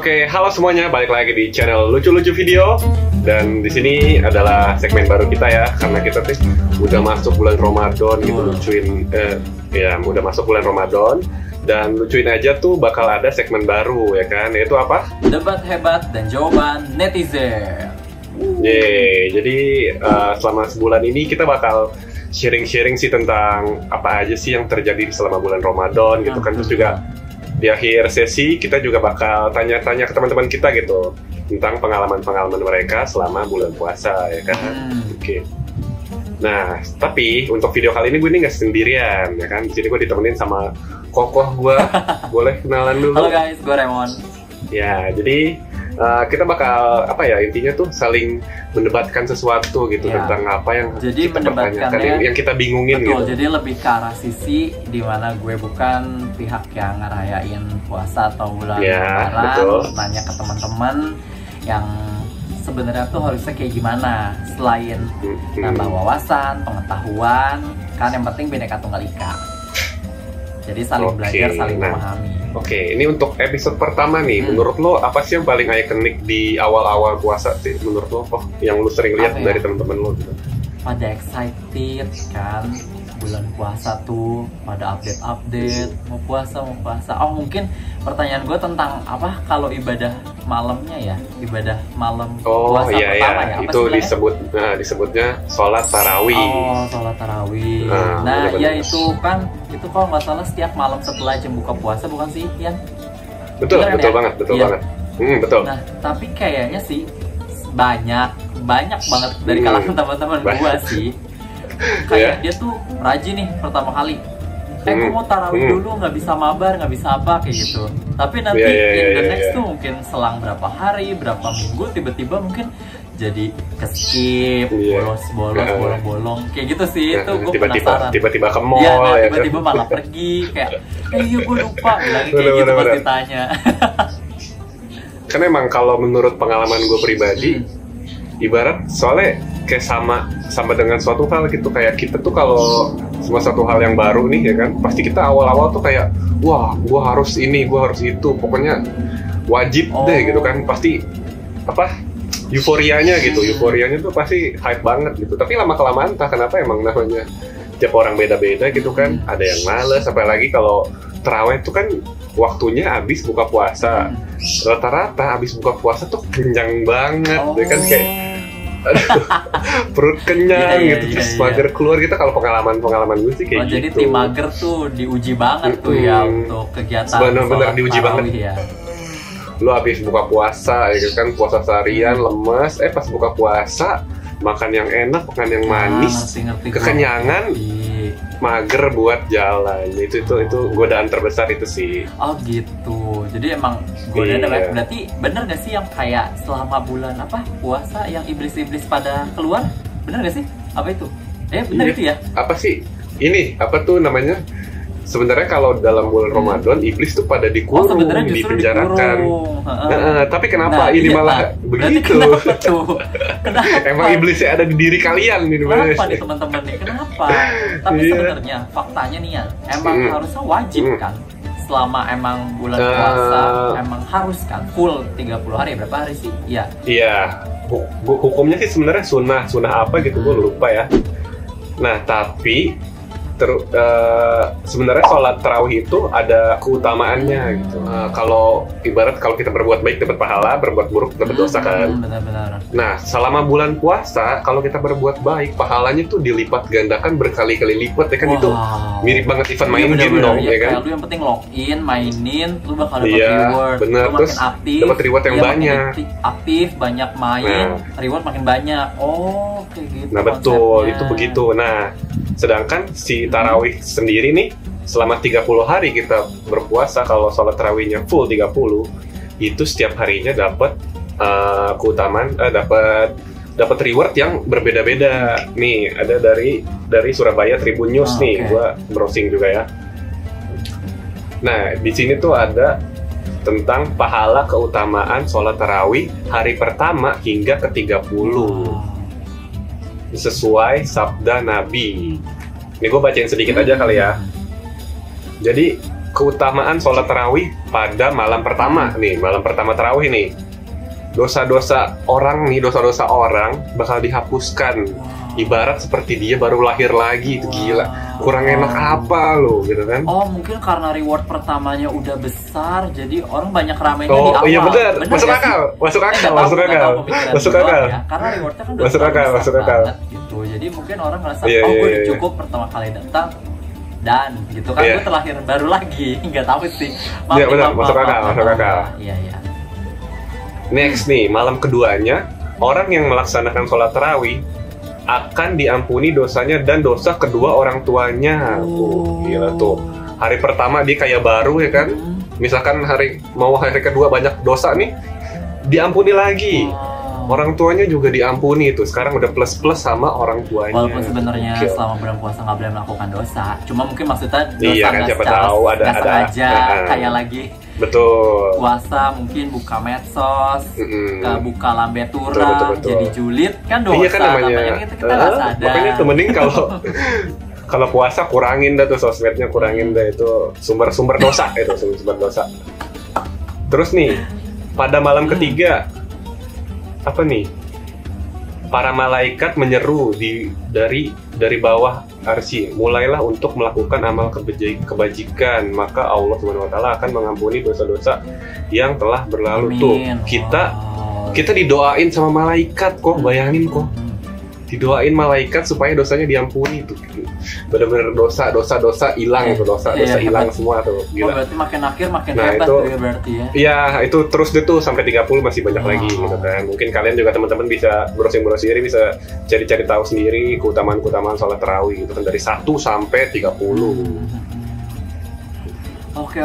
Oke, halo semuanya, balik lagi di channel lucu-lucu video. Dan di sini adalah segmen baru kita ya, karena kita tuh udah masuk bulan Ramadan gitu, udah masuk bulan Ramadan. Dan lucuin aja tuh bakal ada segmen baru ya kan, yaitu apa? Debat hebat dan jawaban netizen. Yeay, jadi selama sebulan ini kita bakal sharing-sharing sih tentang apa aja sih yang terjadi selama bulan Ramadan gitu kan. Terus juga di akhir sesi kita juga bakal tanya-tanya ke teman-teman kita gitu tentang pengalaman-pengalaman mereka selama bulan puasa ya kan. Oke. Nah, tapi untuk video kali ini gue nggak sendirian ya kan. Di sini gue ditemenin sama kokoh gue. Boleh kenalan dulu. Halo guys, gue Raymond. Ya, jadi kita bakal apa ya, intinya tuh saling mendebatkan sesuatu gitu tentang apa yang jadi kita pertanyakan, yang kita bingungin. Betul, gitu. jadi lebih ke arah sisi dimana gue bukan pihak yang ngerayain puasa atau bulan Ramadan, nanya ke teman-teman yang sebenarnya tuh harusnya kayak gimana selain nambah wawasan, pengetahuan, kan yang penting Bhinneka Tunggal Ika. Jadi saling belajar, saling memahami. Oke, ini untuk episode pertama nih. Menurut lo apa sih yang paling ikonik di awal-awal puasa sih? Menurut lo, yang lo sering lihat dari teman-teman lo gitu? Pada excited kan, bulan puasa tuh, pada update mau puasa. Oh mungkin pertanyaan gue tentang apa kalau ibadah malamnya ya, ibadah malam puasa pertama ya? Apa itu disebutnya sholat tarawih. Oh, sholat tarawih. Nah ya itu kalau nggak salah setiap malam setelah jam buka puasa, bukan sih Ian? Betul banget. Betul. Nah tapi kayaknya sih banyak banget dari kalangan teman-teman gue sih kayak dia tuh rajin nih pertama kali. Gue mau tarawih dulu, nggak bisa mabar, nggak bisa apa kayak gitu. Tapi nanti in the next tuh mungkin selang berapa hari, berapa minggu tiba-tiba mungkin jadi ke-skip, bolong-bolong kayak gitu sih. Itu gue penasaran. Tiba-tiba ke mall ya, tiba-tiba malah pergi kayak iya gue lupa bilangin kayak gitu pas ditanya. Karena emang kalau menurut pengalaman gue pribadi, ibarat soalnya kayak sama dengan suatu hal gitu, kayak kita tuh kalau semua satu hal yang baru nih ya kan, pasti kita awal-awal tuh kayak wah gue harus ini, gue harus itu, pokoknya wajib deh gitu kan, pasti apa euforianya tuh pasti hype banget gitu. Tapi lama-kelamaan entah kenapa emang namanya tiap orang beda-beda gitu kan, ada yang males, apalagi kalau terawih itu kan waktunya habis buka puasa. Rata-rata habis buka puasa tuh kenyang banget, ya kan kayak perut kenyang gitu, terus mager keluar gitu. Kalau pengalaman gue sih kayak gitu. Jadi tim mager tuh diuji banget tuh ya untuk kegiatan. Benar-benar diuji banget. Ya. Lu habis buka puasa ya kan, puasa seharian lemes, pas buka puasa makan yang enak, makan yang manis, kekenyangan, mager buat jalan. Itu godaan terbesar itu sih. Oh gitu. Jadi emang godaan berarti bener gak sih yang kayak selama bulan puasa yang iblis-iblis pada keluar? Bener gak sih? Apa itu? Bener itu ya? Apa sih? Ini apa tuh namanya? Sebenarnya kalau dalam bulan Ramadan iblis tuh pada dikurung, dipenjarakan. Tapi kenapa ini malah begitu? Kenapa? Emang iblisnya ada di diri kalian nih. Kenapa nih teman-teman nih? Kenapa? Tapi sebenarnya faktanya nih ya, emang harusnya wajib kan? Selama emang bulan puasa emang harus kan full 30 hari, berapa hari sih? Iya. Hukumnya sih sebenarnya sunnah apa gitu, gue lupa ya. Nah tapi sebenarnya sholat tarawih itu ada keutamaannya gitu. Kalau kita berbuat baik dapat pahala, berbuat buruk dapat dosa kan. Benar. Nah, selama bulan puasa kalau kita berbuat baik, pahalanya tuh dilipat gandakan berkali-kali lipat ya kan. Itu mirip banget event main game dong ya kan. Lu yang penting login, mainin, lu bakal dapat reward. Bener. Lu terus dapat reward yang banyak. Aktif, banyak main, reward makin banyak. Oh, kayak gitu. Nah, betul, itu begitu. Nah, sedangkan si tarawih sendiri nih, selama 30 hari kita berpuasa, kalau sholat tarawihnya full 30, itu setiap harinya dapat keutamaan, dapat reward yang berbeda-beda. Nih, ada dari Surabaya Tribun News nih, gua browsing juga ya. Nah, di sini tuh ada tentang pahala keutamaan sholat tarawih hari pertama hingga ke-30. Sesuai sabda Nabi. Ini gue bacain sedikit aja kali ya. Jadi keutamaan sholat tarawih pada malam pertama nih, malam pertama tarawih nih. Dosa-dosa orang bakal dihapuskan. Ibarat seperti dia baru lahir lagi, itu gila. Kurang enak apa lo gitu kan? Oh, mungkin karena reward pertamanya udah besar, jadi orang banyak ramainya di awal. Oh iya benar, masuk akal. Ya, karena rewardnya kan udah besar banget gitu. Jadi mungkin orang merasa, gue udah cukup pertama kali datang dan gitu kan, gue terlahir baru lagi, nggak tahu sih. Iya benar, masuk akal. Iya. Next nih, malam keduanya, orang yang melaksanakan sholat tarawih akan diampuni dosanya dan dosa kedua orang tuanya. Gila tuh. Hari pertama dia kayak baru ya kan. Misalkan hari kedua banyak dosa nih, diampuni lagi. Orang tuanya juga diampuni itu. Sekarang udah plus sama orang tuanya. Walaupun sebenarnya selama bulan puasa nggak boleh melakukan dosa. Cuma mungkin maksudnya dosa iya kan, siapa tahu ada aja kayak lagi. Betul. Puasa mungkin buka medsos, buka lambe turang, betul. Jadi julid kan dosa. Iya kan namanya kita nggak sadar. Makanya tuh mending kalau puasa kurangin dah tuh sosmednya, kurangin dah itu sumber dosa itu sumber dosa. Terus nih pada malam ketiga apa nih? Para malaikat menyeru dari bawah arsy, mulailah untuk melakukan amal kebajikan, maka Allah SWT akan mengampuni dosa-dosa yang telah berlalu. Tuh kita didoain sama malaikat kok, bayangin kok, didoain malaikat supaya dosanya diampuni tuh. Bener-bener dosa hilang itu, dosa hilang semua tuh. Gila. Berarti makin akhir makin hebat tuh ya berarti ya. Iya, itu terus deh tuh sampai 30 masih banyak lagi gitu kan. Mungkin kalian juga teman-teman bisa browsing sendiri, bisa cari-cari tahu sendiri keutamaan sholat tarawih gitu kan, dari 1 sampai 30. Oke,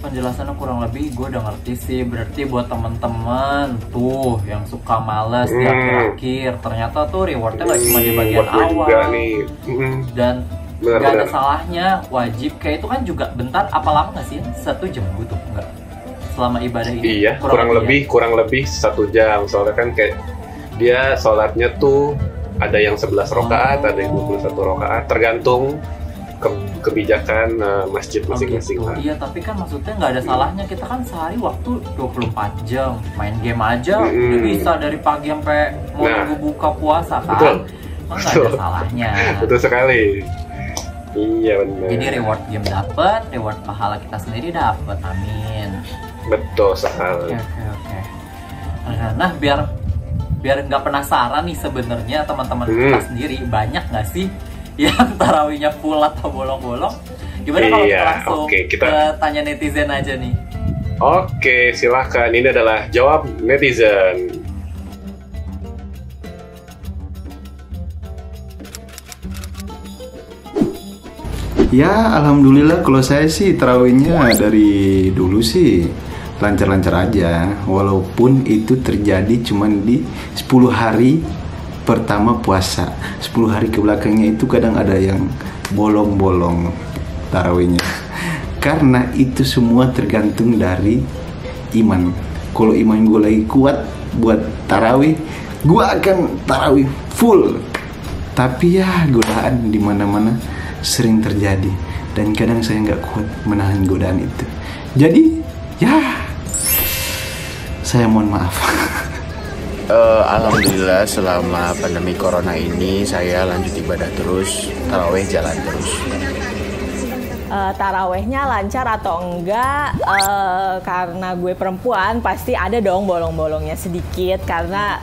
penjelasannya kurang lebih gue udah ngerti sih. Berarti buat temen-temen tuh yang suka males di akhir-akhir, ternyata tuh rewardnya gak cuma di bagian awal dan gak ada salahnya, wajib kayak itu kan juga bentar. Apa lama gak sih? 1 jam butuh enggak? Selama ibadah ini? Iya, kurang lebih 1 jam. Soalnya kan kayak dia sholatnya tuh ada yang 11 rakaat, ada yang 21 rakaat, tergantung kebijakan masjid masing-masing. Iya, tapi kan maksudnya nggak ada salahnya, kita kan sehari waktu 24 jam main game aja udah bisa dari pagi sampai mau nunggu buka puasa kan. Nggak ada salahnya. Betul sekali. Iya benar. Jadi reward game dapat, reward pahala kita sendiri dapat. Amin. Betul sekali. Oke. Nah, biar nggak penasaran nih sebenarnya teman-teman kita sendiri, banyak nggak sih yang tarawihnya full atau bolong-bolong? Gimana kalau kita langsung tanya netizen aja nih? Oke, silahkan. Ini adalah jawab netizen. Ya, alhamdulillah kalau saya sih tarawihnya dari dulu sih lancar-lancar aja. Walaupun itu terjadi cuman di 10 hari pertama puasa. 10 hari kebelakangnya itu kadang ada yang bolong-bolong tarawihnya. Karena itu semua tergantung dari iman. Kalau iman gue lagi kuat buat tarawih, gue akan tarawih full. Tapi ya godaan di mana-mana sering terjadi dan kadang saya nggak kuat menahan godaan itu. Jadi ya saya mohon maaf. Alhamdulillah selama pandemi corona ini saya lanjut ibadah terus, tarawih jalan terus. Tarawehnya lancar atau enggak, karena gue perempuan pasti ada dong bolong-bolongnya sedikit, karena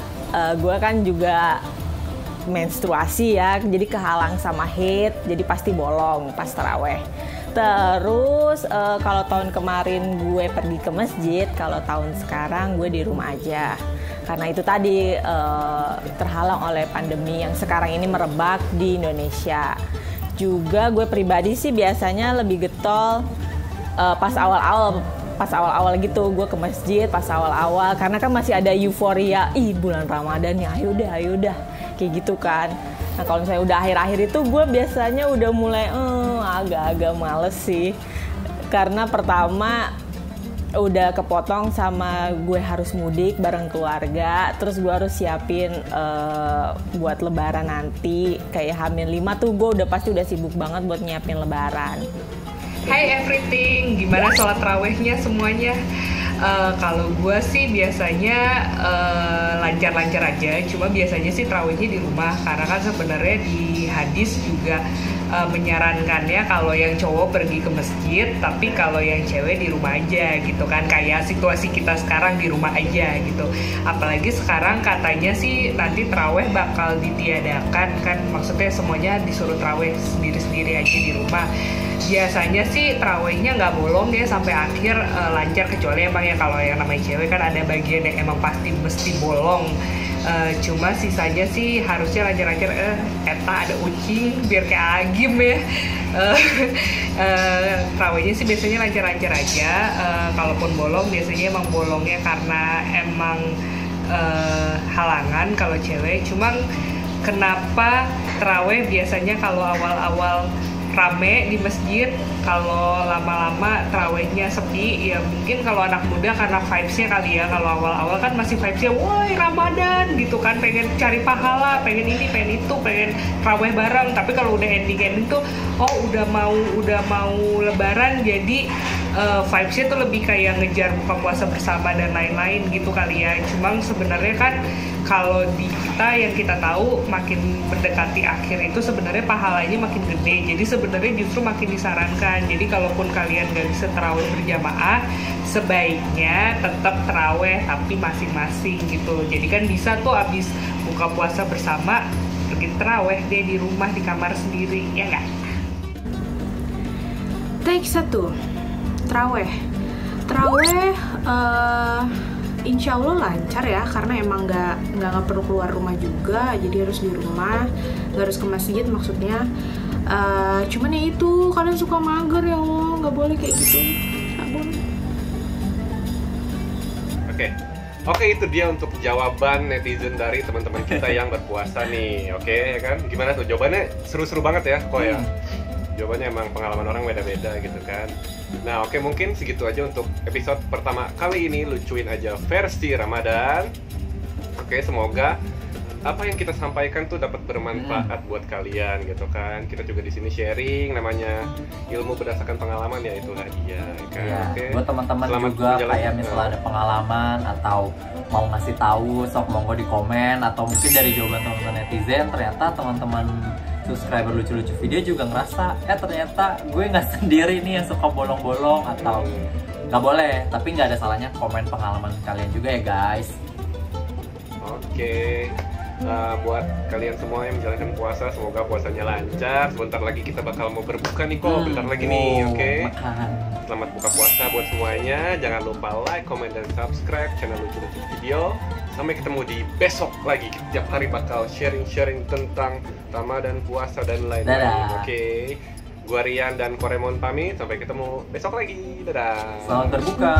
gue kan juga menstruasi ya, jadi kehalang sama haid, jadi pasti bolong pas taraweh. Terus kalau tahun kemarin gue pergi ke masjid, kalau tahun sekarang gue di rumah aja. Karena itu tadi terhalang oleh pandemi yang sekarang ini merebak di Indonesia. Juga gue pribadi sih biasanya lebih getol pas awal-awal gitu, gue ke masjid pas awal-awal karena kan masih ada euforia, bulan Ramadan ya, ayo udah kayak gitu kan. Nah kalau misalnya udah akhir-akhir itu gue biasanya udah mulai agak-agak males sih, karena pertama udah kepotong sama gue harus mudik bareng keluarga, terus gue harus siapin buat lebaran nanti, kayak H-5 tuh gue pasti udah sibuk banget buat nyiapin lebaran. Hai everything, gimana sholat rawehnya semuanya? Kalau gue sih biasanya lancar-lancar aja, cuma biasanya sih tarawihnya di rumah karena kan sebenarnya di hadis juga menyarankannya kalau yang cowok pergi ke masjid, tapi kalau yang cewek di rumah aja gitu kan, kayak situasi kita sekarang di rumah aja gitu. Apalagi sekarang katanya sih nanti tarawih bakal ditiadakan kan, maksudnya semuanya disuruh tarawih sendiri-sendiri aja di rumah. Biasanya sih tarawihnya nggak bolong ya sampai akhir lancar, kecuali emang ya kalau yang namanya cewek kan ada bagian yang emang pasti mesti bolong. Cuma sisanya sih harusnya lancar-lancar. Eta ada ucing biar kayak agim ya. Tarawihnya sih biasanya lancar-lancar aja. Kalaupun bolong biasanya emang bolongnya karena emang halangan kalau cewek. Cuma kenapa tarawih biasanya kalau awal-awal rame di masjid, kalau lama-lama tarawihnya sepi, ya mungkin kalau anak muda karena vibes-nya kali ya. Kalau awal-awal kan masih vibes-nya, woi Ramadan gitu kan, pengen cari pahala, pengen ini, pengen itu, pengen tarawih bareng. Tapi kalau udah ending tuh, oh udah mau lebaran, jadi vibes-nya tuh lebih kayak ngejar buka puasa bersama dan lain-lain gitu kali ya. Cuma sebenarnya kan kalau di kita yang kita tahu makin mendekati akhir itu sebenarnya pahalanya makin gede. Jadi sebenarnya justru makin disarankan. Jadi kalaupun kalian gak bisa tarawih berjamaah, sebaiknya tetap tarawih tapi masing-masing gitu. Jadi kan bisa tuh abis buka puasa bersama pergi tarawih deh di rumah di kamar sendiri, ya nggak? Take 1, tarawih. Insya Allah lancar ya, karena emang nggak perlu keluar rumah juga, jadi harus di rumah, nggak harus ke masjid maksudnya. Cuman ya itu, kalian suka mager ya Allah, nggak boleh kayak gitu, nggak boleh. Oke, itu dia untuk jawaban netizen dari teman-teman kita yang berpuasa nih. Oke, kan? Gimana tuh jawabannya? Seru-seru banget ya, kok ya? Jawabannya emang pengalaman orang beda-beda gitu kan. Nah oke, mungkin segitu aja untuk episode pertama kali ini, lucuin aja versi Ramadan. Oke, semoga apa yang kita sampaikan tuh dapat bermanfaat buat kalian gitu kan. Kita juga di sini sharing, namanya ilmu berdasarkan pengalaman, ya itulah dia kan. Ya, oke. Buat teman-teman juga kayak misalnya ada pengalaman atau mau ngasih tahu, sok monggo di komen, atau mungkin dari jawaban teman-teman netizen ternyata teman-teman subscriber lucu-lucu video juga ngerasa ternyata gue nggak sendiri nih yang suka bolong-bolong, atau nggak boleh, tapi nggak ada salahnya komen pengalaman kalian juga ya guys. Oke. Buat kalian semua yang menjalankan puasa, semoga puasanya lancar. Sebentar lagi kita bakal mau berbuka nih kok, bentar lagi nih, oke? Selamat buka puasa buat semuanya. Jangan lupa like, comment, dan subscribe channel lucu-lucu video. Sampai ketemu di besok lagi. Tiap hari bakal sharing-sharing tentang Ramadan, puasa, dan lain-lain. Oke. Gua Rian dan Koremon pamit. Sampai ketemu besok lagi. Dadah. Selamat berbuka.